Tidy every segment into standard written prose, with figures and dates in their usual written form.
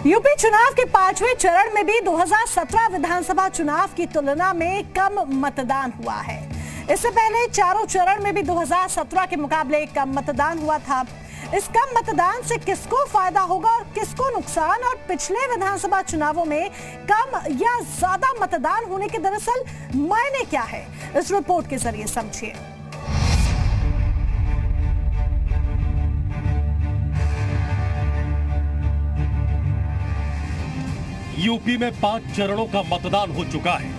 UP चुनाव के 5वें चरण में भी 2017 विधानसभा चुनाव की तुलना में कम मतदान हुआ है। इससे पहले चारों चरण में भी 2017 के मुकाबले कम मतदान हुआ था। इस कम मतदान से किसको फायदा होगा और किसको नुकसान, और पिछले विधानसभा चुनावों में कम या ज्यादा मतदान होने के दरअसल मायने क्या है, इस रिपोर्ट के जरिए समझिए। यूपी में 5 चरणों का मतदान हो चुका है।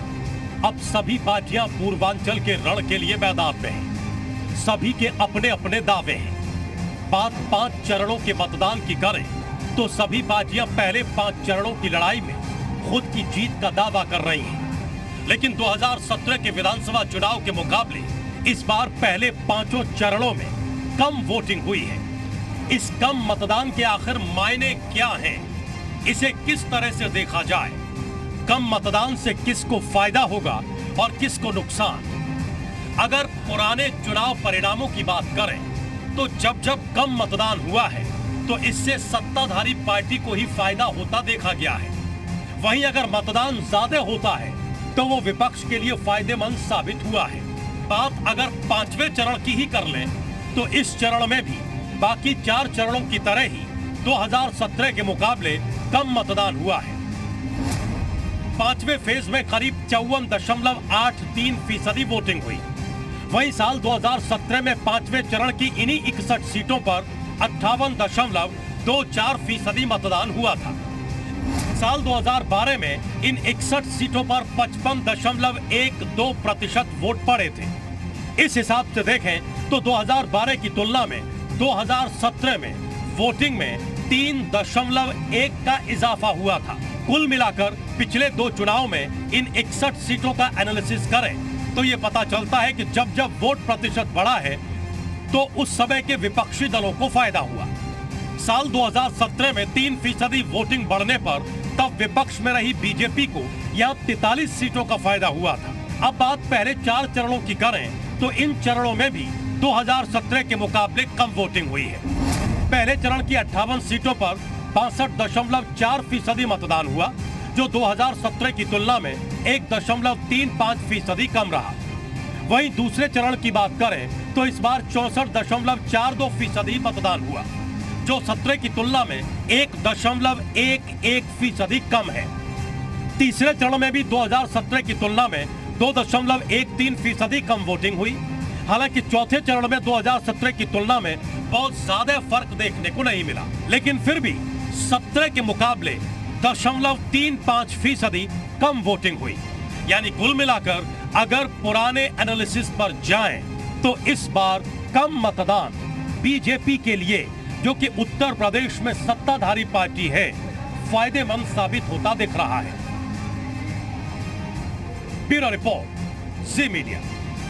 अब सभी पार्टियां पूर्वांचल के रण के लिए मैदान में हैं। सभी के अपने अपने दावे हैं। बात 5 चरणों के मतदान की करें तो सभी पार्टियां पहले 5 चरणों की लड़ाई में खुद की जीत का दावा कर रही हैं। लेकिन 2017 के विधानसभा चुनाव के मुकाबले इस बार पहले 5 चरणों में कम वोटिंग हुई है। इस कम मतदान के आखिर मायने क्या हैं? इसे किस तरह से देखा जाए? कम मतदान से किसको फायदा होगा और किसको नुकसान? अगर पुराने चुनाव परिणामों की बात करें तो जब जब कम मतदान हुआ है तो इससे सत्ताधारी पार्टी को ही फायदा होता देखा गया है। वहीं अगर मतदान ज्यादा होता है तो वो विपक्ष के लिए फायदेमंद साबित हुआ है। बात अगर 5वें चरण की ही कर लें तो इस चरण में भी बाकी 4 चरणों की तरह ही 2017 के मुकाबले कम मतदान हुआ है। 5वें फेज में करीब 54.83% वोटिंग हुई। वहीं साल 2017 में 5वें चरण की इन्हीं 61 सीटों पर 58.24% मतदान हुआ था। साल 2012 में इन 61 सीटों पर 55.12% वोट पड़े थे। इस हिसाब से देखें तो 2012 की तुलना में 2017 में वोटिंग में 3.1 का इजाफा हुआ था। कुल मिलाकर पिछले 2 चुनाव में इन 61 सीटों का एनालिसिस करें तो ये पता चलता है कि जब जब वोट प्रतिशत बढ़ा है तो उस समय के विपक्षी दलों को फायदा हुआ। साल 2017 में 3% वोटिंग बढ़ने पर तब विपक्ष में रही बीजेपी को यह 43 सीटों का फायदा हुआ था। अब बात पहले 4 चरणों की करें तो इन चरणों में भी 2017 के मुकाबले कम वोटिंग हुई है। पहले चरण की 58 सीटों पर 65.4% मतदान हुआ, जो 2017 की तुलना में 1.35% कम रहा। वहीं दूसरे चरण की बात करें तो इस बार 64.42% मतदान हुआ, जो 17 की तुलना में 1.11% कम है। तीसरे चरण में भी 2017 की तुलना में 2.13% कम वोटिंग हुई। हालांकि चौथे चरण में 2017 की तुलना में बहुत ज्यादा फर्क देखने को नहीं मिला, लेकिन फिर भी 17 के मुकाबले 0.35% कम वोटिंग हुई। यानी कुल मिलाकर अगर पुराने एनालिसिस पर जाएं तो इस बार कम मतदान बीजेपी के लिए, जो कि उत्तर प्रदेश में सत्ताधारी पार्टी है, फायदेमंद साबित होता दिख रहा है। ब्यूरो रिपोर्ट, जी मीडिया।